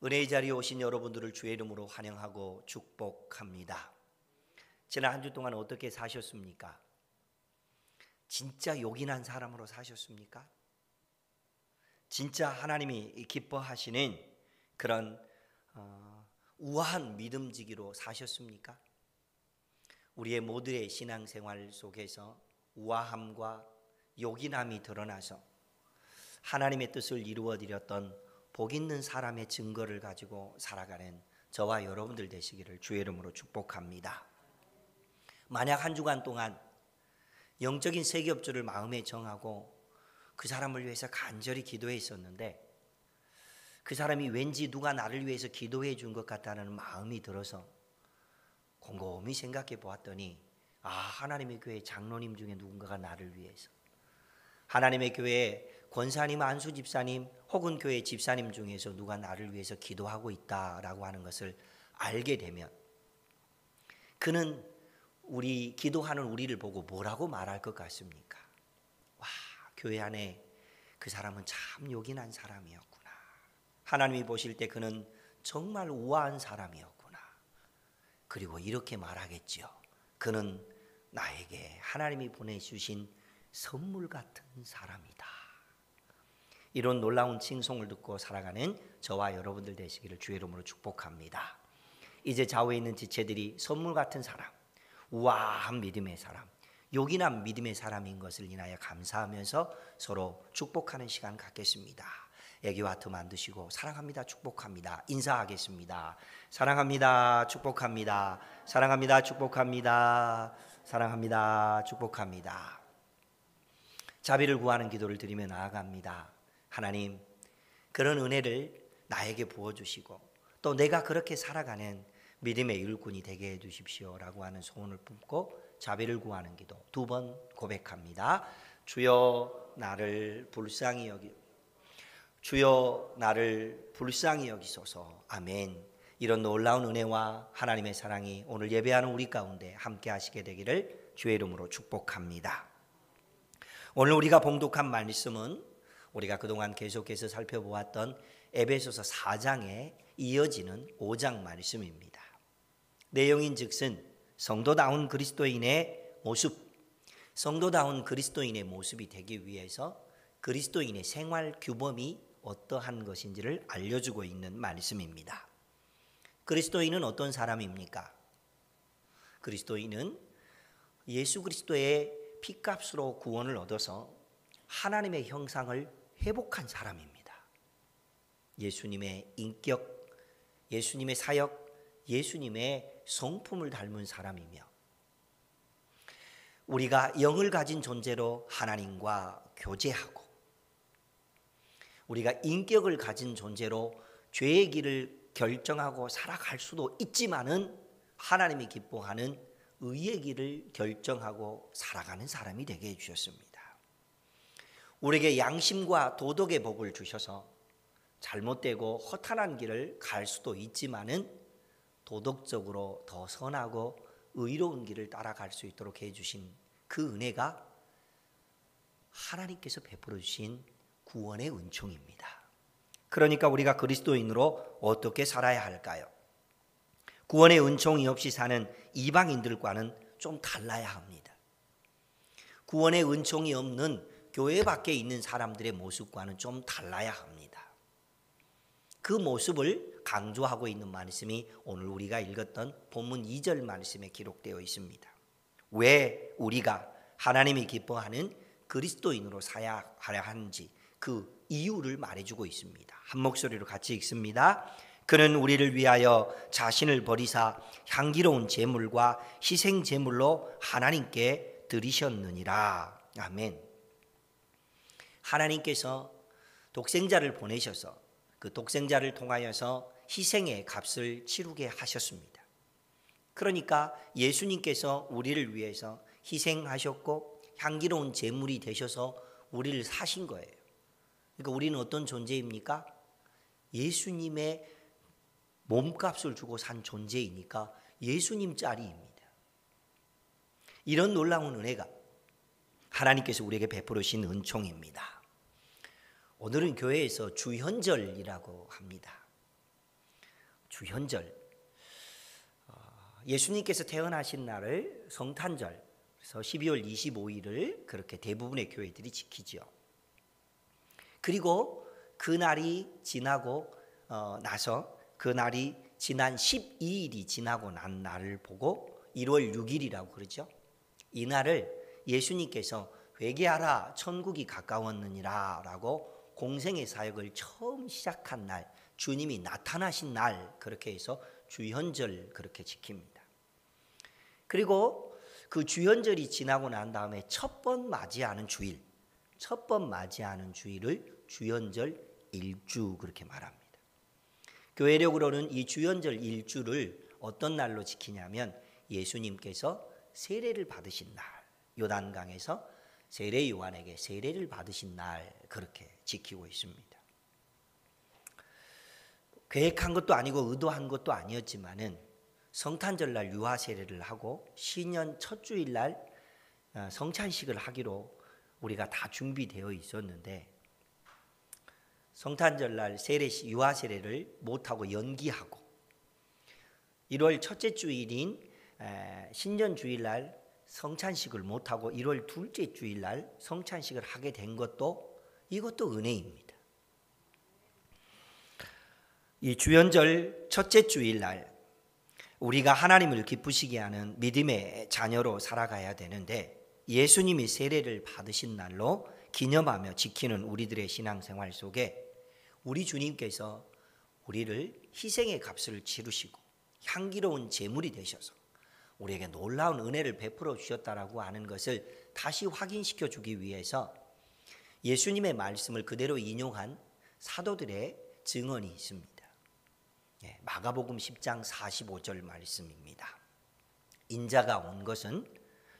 은혜의 자리에 오신 여러분들을 주의 이름으로 환영하고 축복합니다. 지난 한 주 동안 어떻게 사셨습니까? 진짜 요긴한 사람으로 사셨습니까? 진짜 하나님이 기뻐하시는 그런 우아한 믿음지기로 사셨습니까? 우리의 모두의 신앙생활 속에서 우아함과 요긴함이 드러나서 하나님의 뜻을 이루어드렸던 복 있는 사람의 증거를 가지고 살아가는 저와 여러분들 되시기를 주의 이름으로 축복합니다. 만약 한 주간 동안 영적인 세계업주를 마음에 정하고 그 사람을 위해서 간절히 기도했었는데 그 사람이 왠지 누가 나를 위해서 기도해 준 것 같다는 마음이 들어서 곰곰이 생각해 보았더니 하나님의 교회 장로님 중에 누군가가 나를 위해서, 하나님의 교회 권사님, 안수 집사님 혹은 교회 집사님 중에서 누가 나를 위해서 기도하고 있다라고 하는 것을 알게 되면 그는 우리 기도하는 우리를 보고 뭐라고 말할 것 같습니까? 와, 교회 안에 그 사람은 참 요긴한 사람이었구나. 하나님이 보실 때 그는 정말 우아한 사람이었구나. 그리고 이렇게 말하겠지요. 그는 나에게 하나님이 보내주신 선물 같은 사람이다. 이런 놀라운 칭송을 듣고 살아가는 저와 여러분들 되시기를 주의 이름으로 축복합니다. 이제 좌우에 있는 지체들이 선물 같은 사람, 우아한 믿음의 사람, 요긴한 믿음의 사람인 것을 인하여 감사하면서 서로 축복하는 시간 갖겠습니다. 애기와 트 만드시고 사랑합니다, 축복합니다 인사하겠습니다. 사랑합니다, 축복합니다. 사랑합니다, 축복합니다. 사랑합니다, 축복합니다. 자비를 구하는 기도를 드리며 나아갑니다. 하나님, 그런 은혜를 나에게 부어주시고 또 내가 그렇게 살아가는 믿음의 일꾼이 되게 해주십시오라고 하는 소원을 품고 자비를 구하는 기도 두 번 고백합니다. 주여 나를 불쌍히 여기소서. 아멘. 이런 놀라운 은혜와 하나님의 사랑이 오늘 예배하는 우리 가운데 함께 하시게 되기를 주의 이름으로 축복합니다. 오늘 우리가 봉독한 말씀은 우리가 그동안 계속해서 살펴보았던 에베소서 4장에 이어지는 5장 말씀입니다. 내용인즉슨 성도다운 그리스도인의 모습이 되기 위해서 그리스도인의 생활 규범이 어떠한 것인지를 알려주고 있는 말씀입니다. 그리스도인은 어떤 사람입니까? 그리스도인은 예수 그리스도의 피값으로 구원을 얻어서 하나님의 형상을 회복한 사람입니다. 예수님의 인격, 예수님의 사역, 예수님의 성품을 닮은 사람이며 우리가 영을 가진 존재로 하나님과 교제하고 우리가 인격을 가진 존재로 죄의 길을 결정하고 살아갈 수도 있지만은 하나님이 기뻐하는 의의 길을 결정하고 살아가는 사람이 되게 해주셨습니다. 우리에게 양심과 도덕의 복을 주셔서 잘못되고 허탄한 길을 갈 수도 있지만은 도덕적으로 더 선하고 의로운 길을 따라갈 수 있도록 해주신 그 은혜가 하나님께서 베풀어 주신 구원의 은총입니다. 그러니까 우리가 그리스도인으로 어떻게 살아야 할까요? 구원의 은총이 없이 사는 이방인들과는 좀 달라야 합니다. 구원의 은총이 없는 교회 밖에 있는 사람들의 모습과는 좀 달라야 합니다. 그 모습을 강조하고 있는 말씀이 오늘 우리가 읽었던 본문 2절 말씀에 기록되어 있습니다. 왜 우리가 하나님이 기뻐하는 그리스도인으로 살아야 하는지 그 이유를 말해주고 있습니다. 한 목소리로 같이 읽습니다. 그는 우리를 위하여 자신을 버리사 향기로운 제물과 희생 제물로 하나님께 드리셨느니라. 아멘. 하나님께서 독생자를 보내셔서 그 독생자를 통하여서 희생의 값을 치르게 하셨습니다. 그러니까 예수님께서 우리를 위해서 희생하셨고 향기로운 제물이 되셔서 우리를 사신 거예요. 그러니까 우리는 어떤 존재입니까? 예수님의 몸값을 주고 산 존재이니까 예수님 짤입니다. 이런 놀라운 은혜가 하나님께서 우리에게 베풀으신 은총입니다. 오늘은 교회에서 주현절이라고 합니다. 주현절, 예수님께서 태어나신 날을 성탄절, 그래서 12월 25일을 그렇게 대부분의 교회들이 지키죠. 그리고 그 날이 지나고 나서 그 날이 지난 12일이 지나고 난 날을 보고 1월 6일이라고 그러죠. 이 날을 예수님께서 회개하라 천국이 가까웠느니라 라고 공생의 사역을 처음 시작한 날, 주님이 나타나신 날, 그렇게 해서 주현절 그렇게 지킵니다. 그리고 그 주현절이 지나고 난 다음에 첫 번 맞이하는 주일, 첫 번 맞이하는 주일을 주현절 일주 그렇게 말합니다. 교회력으로는 이 주현절 일주를 어떤 날로 지키냐면 예수님께서 세례를 받으신 날, 요단강에서 세례 요한에게 세례를 받으신 날 그렇게 지키고 있습니다. 계획한 것도 아니고 의도한 것도 아니었지만은 성탄절날 유아 세례를 하고 신년 첫 주일날 성찬식을 하기로 우리가 다 준비되어 있었는데 성탄절날 유아 세례를 못하고 연기하고 1월 첫째 주일인 신년 주일날 성찬식을 못하고 1월 둘째 주일날 성찬식을 하게 된 것도 이것도 은혜입니다. 이 주현절 첫째 주일날 우리가 하나님을 기쁘시게 하는 믿음의 자녀로 살아가야 되는데 예수님이 세례를 받으신 날로 기념하며 지키는 우리들의 신앙생활 속에 우리 주님께서 우리를 희생의 값을 치르시고 향기로운 제물이 되셔서 우리에게 놀라운 은혜를 베풀어 주셨다라고 하는 것을 다시 확인시켜 주기 위해서 예수님의 말씀을 그대로 인용한 사도들의 증언이 있습니다. 마가복음 10장 45절 말씀입니다. 인자가 온 것은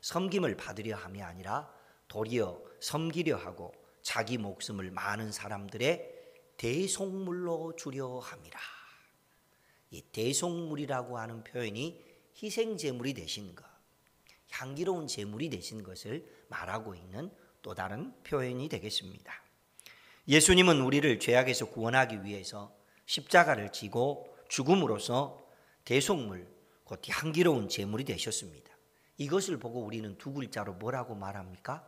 섬김을 받으려 함이 아니라 도리어 섬기려 하고 자기 목숨을 많은 사람들의 대속물로 주려 함이라. 이 대속물이라고 하는 표현이 희생 제물이 되신 것, 향기로운 제물이 되신 것을 말하고 있는 또 다른 표현이 되겠습니다. 예수님은 우리를 죄악에서 구원하기 위해서 십자가를 지고 죽음으로써 대속물, 곧 향기로운 제물이 되셨습니다. 이것을 보고 우리는 두 글자로 뭐라고 말합니까?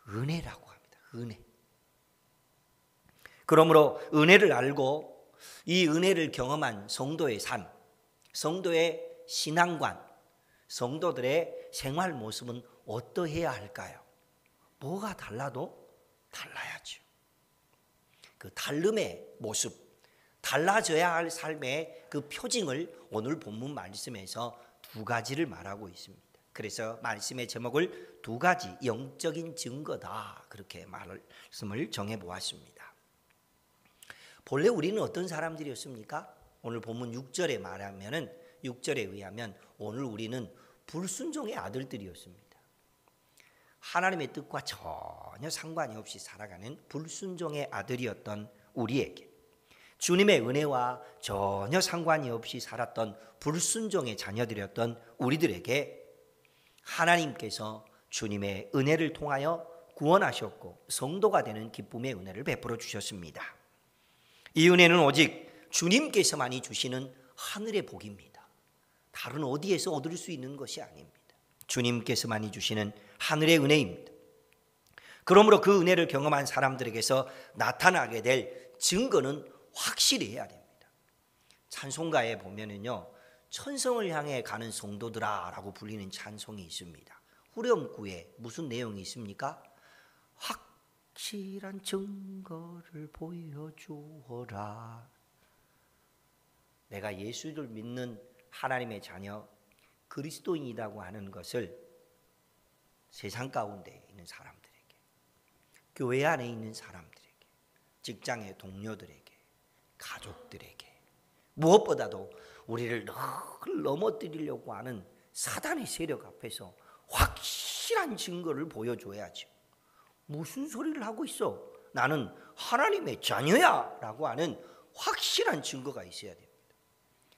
은혜라고 합니다. 은혜. 그러므로 은혜를 알고 이 은혜를 경험한 성도의 삶, 성도의 신앙관, 성도들의 생활 모습은 어떠해야 할까요? 뭐가 달라도 달라야죠. 그 다름의 모습, 달라져야 할 삶의 그 표징을 오늘 본문 말씀에서 두 가지를 말하고 있습니다. 그래서 말씀의 제목을 두 가지 영적인 증거다 그렇게 말씀을 정해 보았습니다. 본래 우리는 어떤 사람들이었습니까? 오늘 본문 6절에 말하면은 6절에 의하면 오늘 우리는 불순종의 아들들이었습니다. 하나님의 뜻과 전혀 상관이 없이 살아가는 불순종의 아들이었던 우리에게 주님의 은혜와 전혀 상관이 없이 살았던 불순종의 자녀들이었던 우리들에게 하나님께서 주님의 은혜를 통하여 구원하셨고 성도가 되는 기쁨의 은혜를 베풀어 주셨습니다. 이 은혜는 오직 주님께서만이 주시는 하늘의 복입니다. 다른 어디에서 얻을 수 있는 것이 아닙니다. 주님께서만이 주시는 하늘의 은혜입니다. 그러므로 그 은혜를 경험한 사람들에게서 나타나게 될 증거는 확실히 해야 됩니다. 찬송가에 보면은요, 천성을 향해 가는 성도들아라고 불리는 찬송이 있습니다. 후렴구에 무슨 내용이 있습니까? 확실한 증거를 보여주어라. 내가 예수를 믿는 하나님의 자녀 그리스도인이라고 하는 것을 세상 가운데 있는 사람들에게, 교회 안에 있는 사람들에게, 직장의 동료들에게, 가족들에게, 무엇보다도 우리를 늘 넘어뜨리려고 하는 사단의 세력 앞에서 확실한 증거를 보여줘야죠. 무슨 소리를 하고 있어? 나는 하나님의 자녀야 라고 하는 확실한 증거가 있어야 됩니다.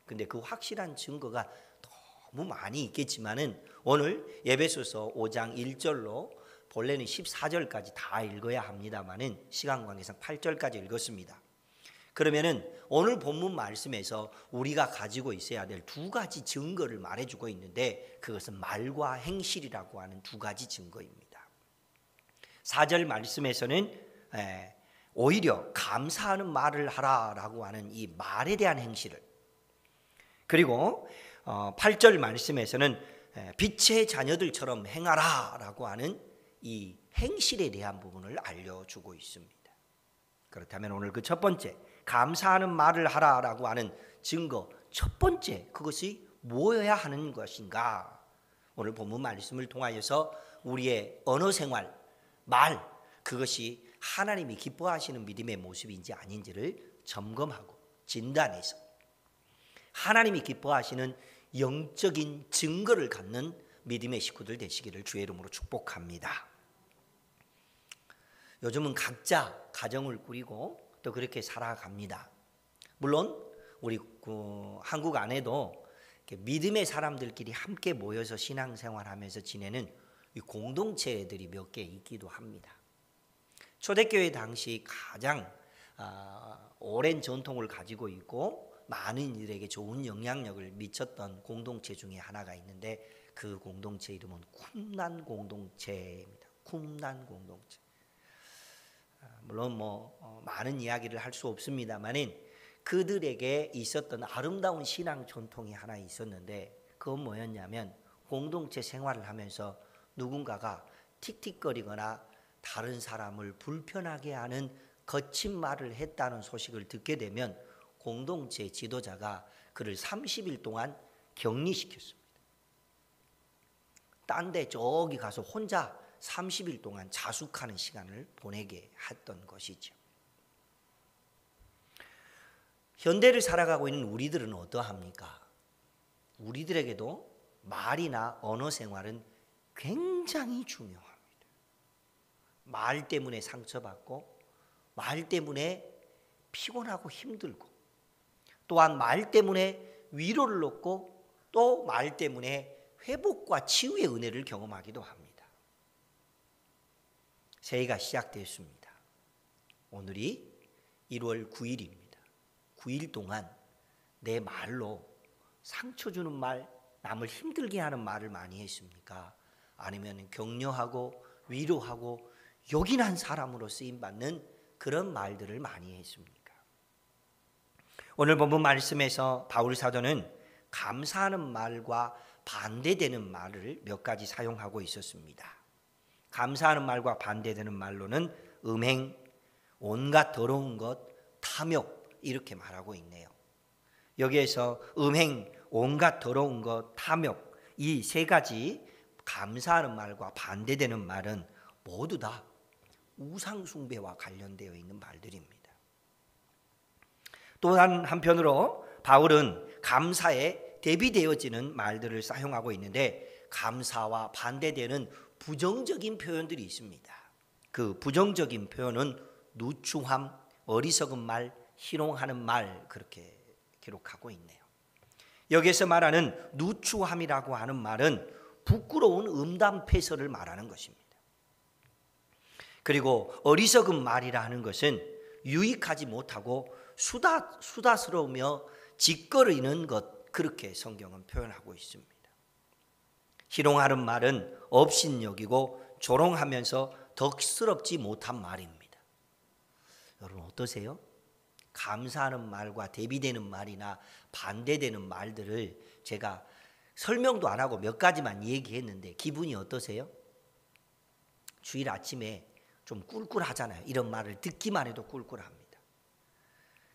근데 그 확실한 증거가 너무 많이 있겠지만은 오늘 에베소서 5장 1절로 본래는 14절까지 다 읽어야 합니다만은 시간 관계상 8절까지 읽었습니다. 그러면은 오늘 본문 말씀에서 우리가 가지고 있어야 될 두 가지 증거를 말해주고 있는데 그것은 말과 행실이라고 하는 두 가지 증거입니다. 4절 말씀에서는 오히려 감사하는 말을 하라라고 하는 이 말에 대한 행실을, 그리고 8절 말씀에서는 빛의 자녀들처럼 행하라라고 하는 이 행실에 대한 부분을 알려주고 있습니다. 그렇다면 오늘 그 첫 번째 감사하는 말을 하라라고 하는 증거, 첫 번째 그것이 뭐여야 하는 것인가? 오늘 본문 말씀을 통하여서 우리의 언어 생활, 말, 그것이 하나님이 기뻐하시는 믿음의 모습인지 아닌지를 점검하고 진단해서 하나님이 기뻐하시는 영적인 증거를 갖는 믿음의 식구들 되시기를 주의 이름으로 축복합니다. 요즘은 각자 가정을 꾸리고 또 그렇게 살아갑니다. 물론 우리 한국 안에도 믿음의 사람들끼리 함께 모여서 신앙생활하면서 지내는 공동체들이 몇 개 있기도 합니다. 초대교회 당시 가장 오랜 전통을 가지고 있고 많은 이들에게 좋은 영향력을 미쳤던 공동체 중에 하나가 있는데 그 공동체 이름은 쿰난 공동체입니다. 쿰난 공동체. 물론 많은 이야기를 할 수 없습니다만은 그들에게 있었던 아름다운 신앙 전통이 하나 있었는데 그건 뭐였냐면 공동체 생활을 하면서 누군가가 틱틱거리거나 다른 사람을 불편하게 하는 거친 말을 했다는 소식을 듣게 되면 공동체 지도자가 그를 30일 동안 격리시켰습니다. 딴 데 저기 가서 혼자 30일 동안 자숙하는 시간을 보내게 했던 것이죠. 현대를 살아가고 있는 우리들은 어떠합니까? 우리들에게도 말이나 언어 생활은 굉장히 중요합니다. 말 때문에 상처받고 말 때문에 피곤하고 힘들고 또한 말 때문에 위로를 얻고 또 말 때문에 회복과 치유의 은혜를 경험하기도 합니다. 새해가 시작되었습니다. 오늘이 1월 9일입니다. 9일 동안 내 말로 상처 주는 말, 남을 힘들게 하는 말을 많이 했습니까? 아니면 격려하고 위로하고 요긴한 사람으로 쓰임받는 그런 말들을 많이 했습니까? 오늘 본문 말씀에서 바울 사도는 감사하는 말과 반대되는 말을 몇 가지 사용하고 있었습니다. 감사하는 말과 반대되는 말로는 음행, 온갖 더러운 것, 탐욕 이렇게 말하고 있네요. 여기에서 음행, 온갖 더러운 것, 탐욕 이 세 가지 감사하는 말과 반대되는 말은 모두 다 우상 숭배와 관련되어 있는 말들입니다. 또한 한편으로 바울은 감사에 대비되어지는 말들을 사용하고 있는데 감사와 반대되는 부정적인 표현들이 있습니다. 그 부정적인 표현은 누추함, 어리석은 말, 희롱하는 말 그렇게 기록하고 있네요. 여기서 말하는 누추함이라고 하는 말은 부끄러운 음담패설을 말하는 것입니다. 그리고 어리석은 말이라 하는 것은 유익하지 못하고 수다스러우며 짓거리는 것 그렇게 성경은 표현하고 있습니다. 희롱하는 말은 업신여기고 조롱하면서 덕스럽지 못한 말입니다. 여러분 어떠세요? 감사하는 말과 대비되는 말이나 반대되는 말들을 제가 설명도 안 하고 몇 가지만 얘기했는데 기분이 어떠세요? 주일 아침에 좀 꿀꿀하잖아요. 이런 말을 듣기만 해도 꿀꿀합니다.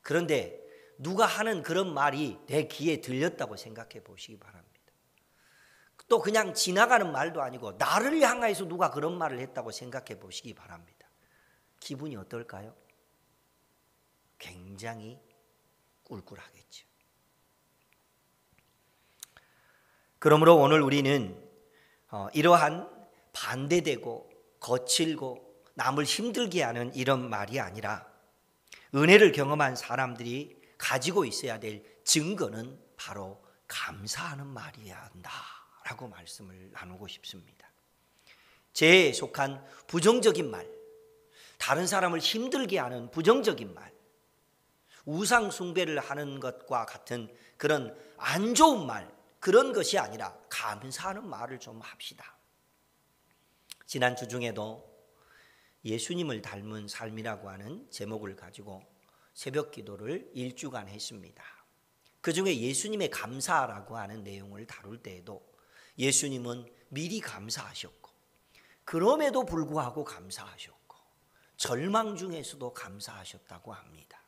그런데 누가 하는 그런 말이 내 귀에 들렸다고 생각해 보시기 바랍니다. 또 그냥 지나가는 말도 아니고 나를 향해서 누가 그런 말을 했다고 생각해 보시기 바랍니다. 기분이 어떨까요? 굉장히 꿀꿀하겠죠. 그러므로 오늘 우리는 이러한 반대되고 거칠고 남을 힘들게 하는 이런 말이 아니라 은혜를 경험한 사람들이 가지고 있어야 될 증거는 바로 감사하는 말이어야 한다라고 말씀을 나누고 싶습니다. 죄에 속한 부정적인 말, 다른 사람을 힘들게 하는 부정적인 말, 우상 숭배를 하는 것과 같은 그런 안 좋은 말, 그런 것이 아니라 감사하는 말을 좀 합시다. 지난 주 중에도 예수님을 닮은 삶이라고 하는 제목을 가지고 새벽 기도를 일주간 했습니다. 그 중에 예수님의 감사라고 하는 내용을 다룰 때에도 예수님은 미리 감사하셨고, 그럼에도 불구하고 감사하셨고, 절망 중에서도 감사하셨다고 합니다.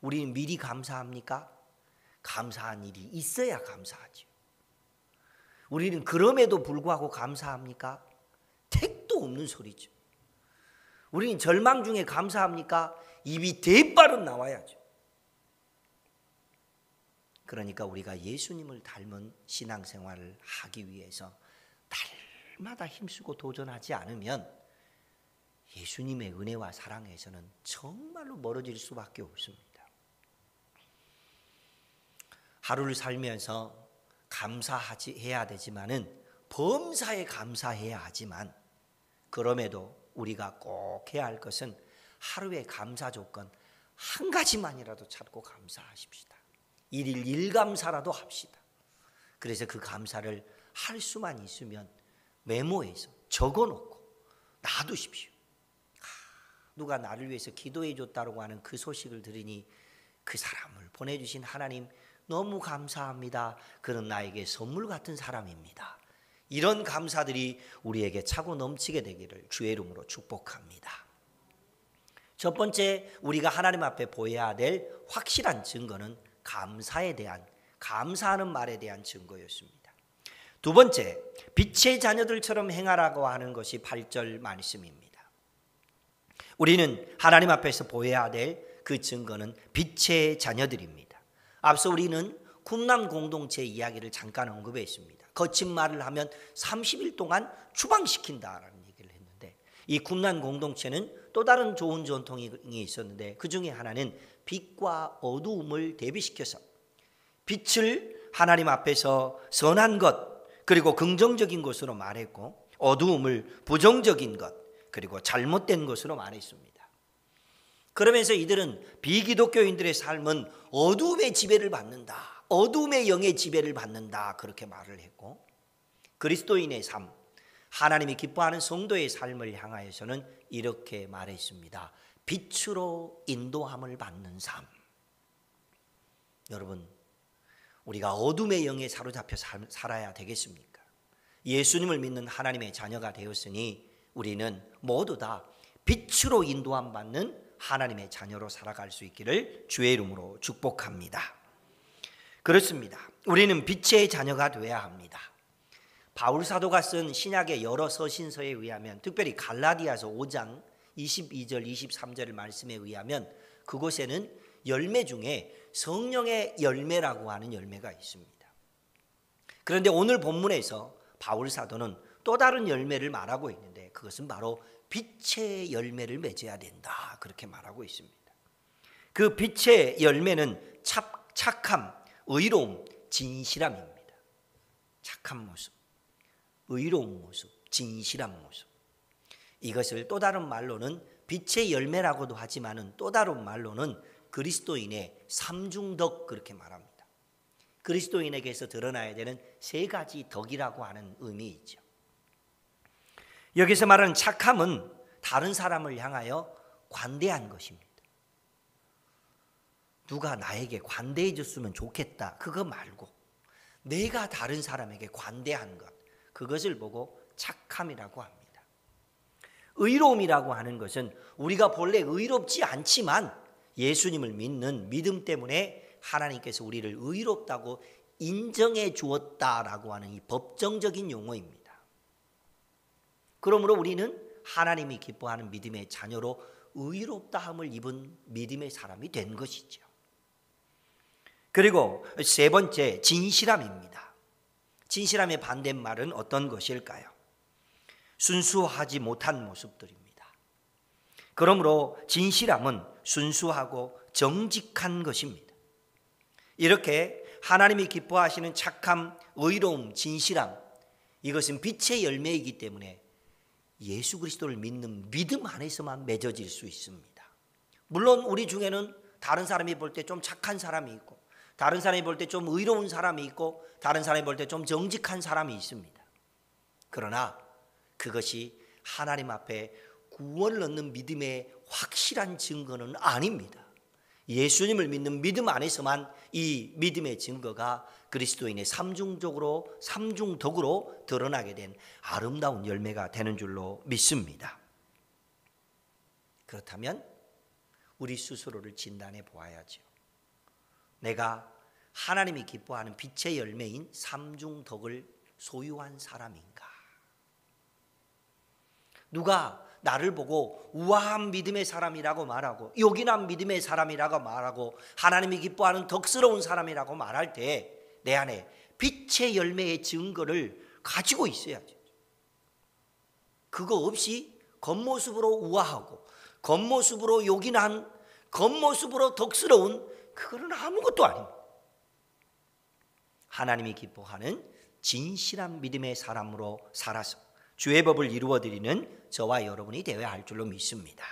우리는 미리 감사합니까? 감사한 일이 있어야 감사하죠. 우리는 그럼에도 불구하고 감사합니까? 택도 없는 소리죠. 우리는 절망 중에 감사합니까? 입이 대빨은 나와야죠. 그러니까 우리가 예수님을 닮은 신앙생활을 하기 위해서 날마다 힘쓰고 도전하지 않으면 예수님의 은혜와 사랑에서는 정말로 멀어질 수밖에 없습니다. 하루를 살면서 감사해야 되지만은 범사에 감사해야 하지만, 그럼에도 우리가 꼭 해야 할 것은 하루의 감사 조건 한 가지만이라도 찾고 감사하십시다. 일일 일감사라도 합시다. 그래서 그 감사를 할 수만 있으면 메모해서 적어놓고 놔두십시오. 누가 나를 위해서 기도해 줬다고 하는 그 소식을 들으니 그 사람을 보내주신 하나님 너무 감사합니다. 그는 나에게 선물 같은 사람입니다. 이런 감사들이 우리에게 차고 넘치게 되기를 주의 이름으로 축복합니다. 첫 번째, 우리가 하나님 앞에 보여야 될 확실한 증거는 감사에 대한, 감사하는 말에 대한 증거였습니다. 두 번째, 빛의 자녀들처럼 행하라고 하는 것이 8절 말씀입니다. 우리는 하나님 앞에서 보여야 될 그 증거는 빛의 자녀들입니다. 앞서 우리는 쿰남 공동체 이야기를 잠깐 언급했습니다. 거친 말을 하면 30일 동안 추방시킨다라는 얘기를 했는데, 이 쿰남 공동체는 또 다른 좋은 전통이 있었는데, 그 중에 하나는 빛과 어두움을 대비시켜서 빛을 하나님 앞에서 선한 것, 그리고 긍정적인 것으로 말했고, 어두움을 부정적인 것, 그리고 잘못된 것으로 말했습니다. 그러면서 이들은 비기독교인들의 삶은 어두움의 지배를 받는다, 어두움의 영의 지배를 받는다, 그렇게 말을 했고, 그리스도인의 삶, 하나님이 기뻐하는 성도의 삶을 향하여서는 이렇게 말했습니다. 빛으로 인도함을 받는 삶. 여러분, 우리가 어둠의 영에 사로잡혀 살아야 되겠습니까? 예수님을 믿는 하나님의 자녀가 되었으니 우리는 모두 다 빛으로 인도함 받는 하나님의 자녀로 살아갈 수 있기를 주의 이름으로 축복합니다. 그렇습니다. 우리는 빛의 자녀가 되어야 합니다. 바울 사도가 쓴 신약의 여러 서신서에 의하면, 특별히 갈라디아서 5장 22절 23절 말씀에 의하면, 그곳에는 열매 중에 성령의 열매라고 하는 열매가 있습니다. 그런데 오늘 본문에서 바울 사도는 또 다른 열매를 말하고 있는데, 그것은 바로 빛의 열매를 맺어야 된다, 그렇게 말하고 있습니다. 그 빛의 열매는 착함, 의로움, 진실함입니다. 착한 모습, 의로운 모습, 진실한 모습. 이것을 또 다른 말로는 빛의 열매라고도 하지만은 또 다른 말로는 그리스도인의 삼중덕, 그렇게 말합니다. 그리스도인에게서 드러나야 되는 세 가지 덕이라고 하는 의미 있죠. 여기서 말하는 착함은 다른 사람을 향하여 관대한 것입니다. 누가 나에게 관대해 줬으면 좋겠다, 그거 말고 내가 다른 사람에게 관대한 것, 그것을 보고 착함이라고 합니다. 의로움이라고 하는 것은 우리가 본래 의롭지 않지만 예수님을 믿는 믿음 때문에 하나님께서 우리를 의롭다고 인정해 주었다라고 하는 이 법정적인 용어입니다. 그러므로 우리는 하나님이 기뻐하는 믿음의 자녀로 의롭다함을 입은 믿음의 사람이 된 것이죠. 그리고 세 번째, 진실함입니다. 진실함의 반대말은 어떤 것일까요? 순수하지 못한 모습들입니다. 그러므로 진실함은 순수하고 정직한 것입니다. 이렇게 하나님이 기뻐하시는 착함, 의로움, 진실함, 이것은 빛의 열매이기 때문에 예수 그리스도를 믿는 믿음 안에서만 맺어질 수 있습니다. 물론 우리 중에는 다른 사람이 볼 때 좀 착한 사람이 있고, 다른 사람이 볼 때 좀 의로운 사람이 있고, 다른 사람이 볼 때 좀 정직한 사람이 있습니다. 그러나 그것이 하나님 앞에 구원을 얻는 믿음의 확실한 증거는 아닙니다. 예수님을 믿는 믿음 안에서만 이 믿음의 증거가 그리스도인의 삼중덕으로 드러나게 된 아름다운 열매가 되는 줄로 믿습니다. 그렇다면 우리 스스로를 진단해 보아야죠. 내가 하나님이 기뻐하는 빛의 열매인 삼중덕을 소유한 사람인가? 누가 나를 보고 우아한 믿음의 사람이라고 말하고 요긴한 믿음의 사람이라고 말하고 하나님이 기뻐하는 덕스러운 사람이라고 말할 때 내 안에 빛의 열매의 증거를 가지고 있어야죠. 그거 없이 겉모습으로 우아하고 겉모습으로 요긴한 겉모습으로 덕스러운 그거는 아무것도 아닙니다. 하나님이 기뻐하는 진실한 믿음의 사람으로 살아서 주의 법을 이루어드리는 저와 여러분이 되어야 할 줄로 믿습니다.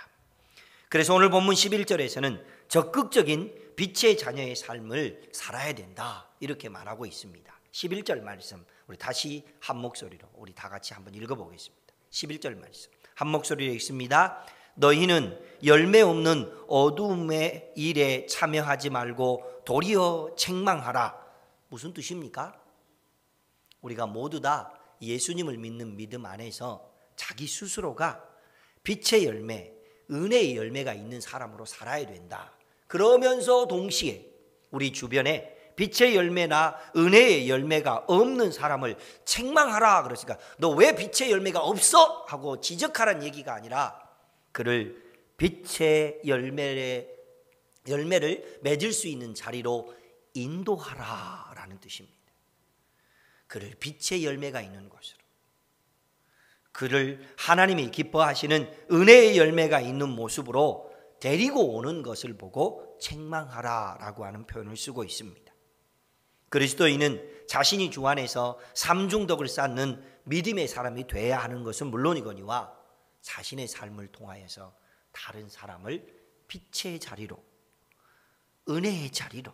그래서 오늘 본문 11절에서는 적극적인 빛의 자녀의 삶을 살아야 된다 이렇게 말하고 있습니다. 11절 말씀 우리 다시 한 목소리로 우리 다 같이 한번 읽어보겠습니다. 11절 말씀 한 목소리로 읽습니다. 너희는 열매 없는 어두움의 일에 참여하지 말고 도리어 책망하라. 무슨 뜻입니까? 우리가 모두 다 예수님을 믿는 믿음 안에서 자기 스스로가 빛의 열매, 은혜의 열매가 있는 사람으로 살아야 된다. 그러면서 동시에 우리 주변에 빛의 열매나 은혜의 열매가 없는 사람을 책망하라 그랬으니까 너 왜 빛의 열매가 없어? 하고 지적하라는 얘기가 아니라 그를 빛의 열매를 맺을 수 있는 자리로 인도하라라는 뜻입니다. 그를 빛의 열매가 있는 곳으로, 그를 하나님이 기뻐하시는 은혜의 열매가 있는 모습으로 데리고 오는 것을 보고 책망하라라고 하는 표현을 쓰고 있습니다. 그리스도인은 자신이 주 안에서 삼중덕을 쌓는 믿음의 사람이 되어야 하는 것은 물론이거니와 자신의 삶을 통하여서 다른 사람을 빛의 자리로, 은혜의 자리로,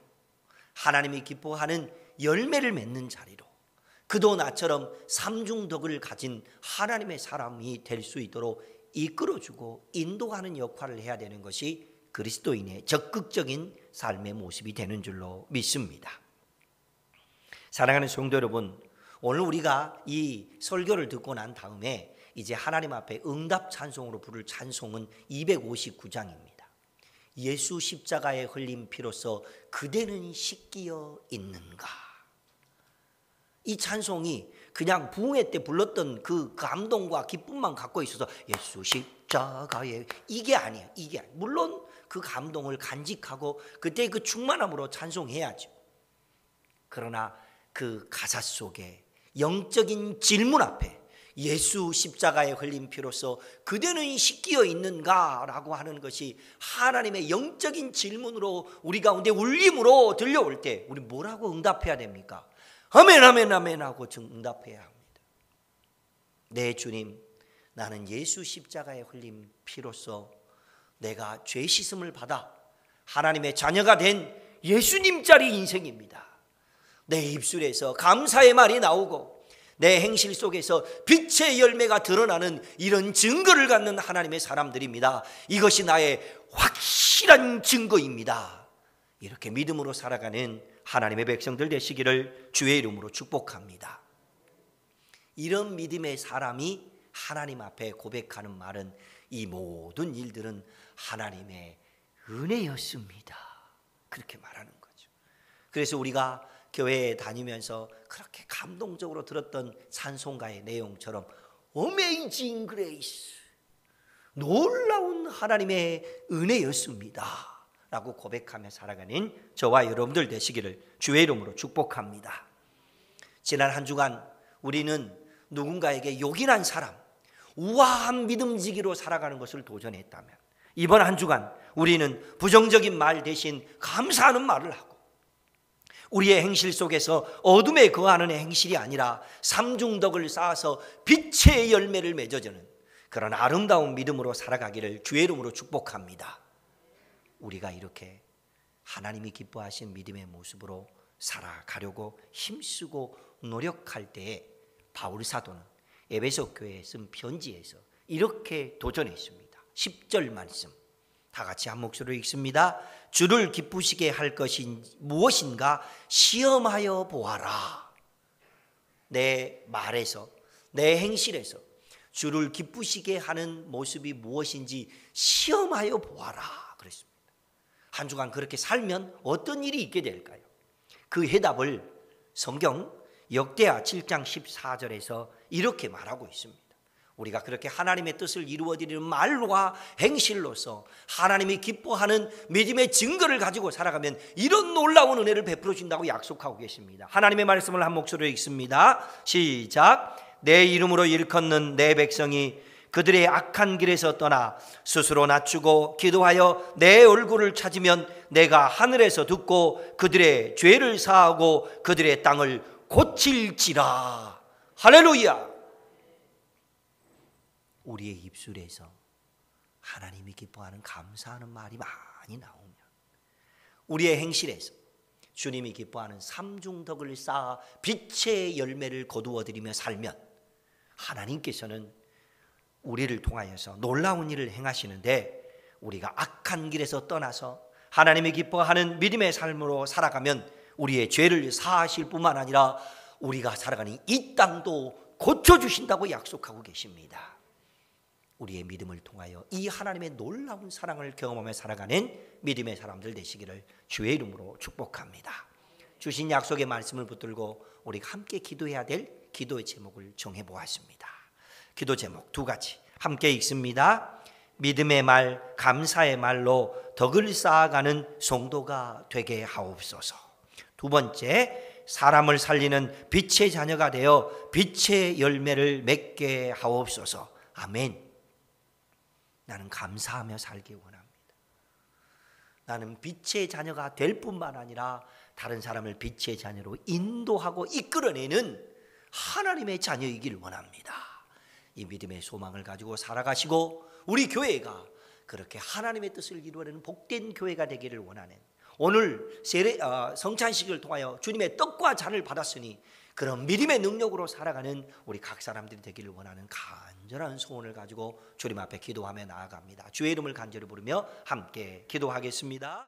하나님이 기뻐하는 열매를 맺는 자리로, 그도 나처럼 삼중덕을 가진 하나님의 사람이 될 수 있도록 이끌어주고 인도하는 역할을 해야 되는 것이 그리스도인의 적극적인 삶의 모습이 되는 줄로 믿습니다. 사랑하는 성도 여러분, 오늘 우리가 이 설교를 듣고 난 다음에 이제 하나님 앞에 응답 찬송으로 부를 찬송은 259장입니다. 예수 십자가에 흘린 피로써 그대는 씻기어 있는가? 이 찬송이 그냥 부흥회 때 불렀던 그 감동과 기쁨만 갖고 있어서 예수 십자가에 이게 아니야. 이게 아니야. 물론 그 감동을 간직하고 그때 그 충만함으로 찬송해야죠. 그러나 그 가사 속에 영적인 질문 앞에 예수 십자가에 흘린 피로써 그대는 씻기어 있는가? 라고 하는 것이 하나님의 영적인 질문으로 우리 가운데 울림으로 들려올 때 우리 뭐라고 응답해야 됩니까? 아멘 아멘 아멘 하고 응답해야 합니다. 네 주님, 나는 예수 십자가에 흘린 피로써 내가 죄 씻음을 받아 하나님의 자녀가 된 예수님짜리 인생입니다. 내 입술에서 감사의 말이 나오고 내 행실 속에서 빛의 열매가 드러나는 이런 증거를 갖는 하나님의 사람들입니다. 이것이 나의 확실한 증거입니다. 이렇게 믿음으로 살아가는 하나님의 백성들 되시기를 주의 이름으로 축복합니다. 이런 믿음의 사람이 하나님 앞에 고백하는 말은 이 모든 일들은 하나님의 은혜였습니다. 그렇게 말하는 거죠. 그래서 우리가 교회에 다니면서 그렇게 감동적으로 들었던 찬송가의 내용처럼 Amazing Grace, 놀라운 하나님의 은혜였습니다 라고 고백하며 살아가는 저와 여러분들 되시기를 주의 이름으로 축복합니다. 지난 한 주간 우리는 누군가에게 요긴한 사람, 우아한 믿음지기로 살아가는 것을 도전했다면 이번 한 주간 우리는 부정적인 말 대신 감사하는 말을 하고 우리의 행실 속에서 어둠에 거하는 행실이 아니라 삼중덕을 쌓아서 빛의 열매를 맺어주는 그런 아름다운 믿음으로 살아가기를 주의 이름으로 축복합니다. 우리가 이렇게 하나님이 기뻐하신 믿음의 모습으로 살아가려고 힘쓰고 노력할 때에 바울 사도는 에베소 교회에 쓴 편지에서 이렇게 도전했습니다. 10절 말씀 다 같이 한 목소리로 읽습니다. 주를 기쁘시게 할 것이 무엇인가 시험하여 보아라. 내 말에서 내 행실에서 주를 기쁘시게 하는 모습이 무엇인지 시험하여 보아라 그랬습니다. 한 주간 그렇게 살면 어떤 일이 있게 될까요? 그 해답을 성경 역대하 7장 14절에서 이렇게 말하고 있습니다. 우리가 그렇게 하나님의 뜻을 이루어드리는 말과 행실로서 하나님이 기뻐하는 믿음의 증거를 가지고 살아가면 이런 놀라운 은혜를 베풀어 준다고 약속하고 계십니다. 하나님의 말씀을 한 목소리로 읽습니다. 시작. 내 이름으로 일컫는 내 백성이 그들의 악한 길에서 떠나 스스로 낮추고 기도하여 내 얼굴을 찾으면 내가 하늘에서 듣고 그들의 죄를 사하고 그들의 땅을 고칠지라. 할렐루야. 우리의 입술에서 하나님이 기뻐하는 감사하는 말이 많이 나오면, 우리의 행실에서 주님이 기뻐하는 삼중덕을 쌓아 빛의 열매를 거두어들이며 살면 하나님께서는 우리를 통하여서 놀라운 일을 행하시는데, 우리가 악한 길에서 떠나서 하나님이 기뻐하는 믿음의 삶으로 살아가면 우리의 죄를 사하실 뿐만 아니라 우리가 살아가는 이 땅도 고쳐주신다고 약속하고 계십니다. 우리의 믿음을 통하여 이 하나님의 놀라운 사랑을 경험하며 살아가는 믿음의 사람들 되시기를 주의 이름으로 축복합니다. 주신 약속의 말씀을 붙들고 우리가 함께 기도해야 될 기도의 제목을 정해보았습니다. 기도 제목 두 가지 함께 읽습니다. 믿음의 말, 감사의 말로 덕을 쌓아가는 성도가 되게 하옵소서. 두 번째, 사람을 살리는 빛의 자녀가 되어 빛의 열매를 맺게 하옵소서. 아멘. 나는 감사하며 살기 원합니다. 나는 빛의 자녀가 될 뿐만 아니라 다른 사람을 빛의 자녀로 인도하고 이끌어내는 하나님의 자녀이길 원합니다. 이 믿음의 소망을 가지고 살아가시고 우리 교회가 그렇게 하나님의 뜻을 이루어내는 복된 교회가 되기를 원하는, 오늘 성찬식을 통하여 주님의 떡과 잔을 받았으니 그런 믿음의 능력으로 살아가는 우리 각 사람들이 되기를 원하는 간절한 소원을 가지고 주님 앞에 기도하며 나아갑니다. 주의 이름을 간절히 부르며 함께 기도하겠습니다.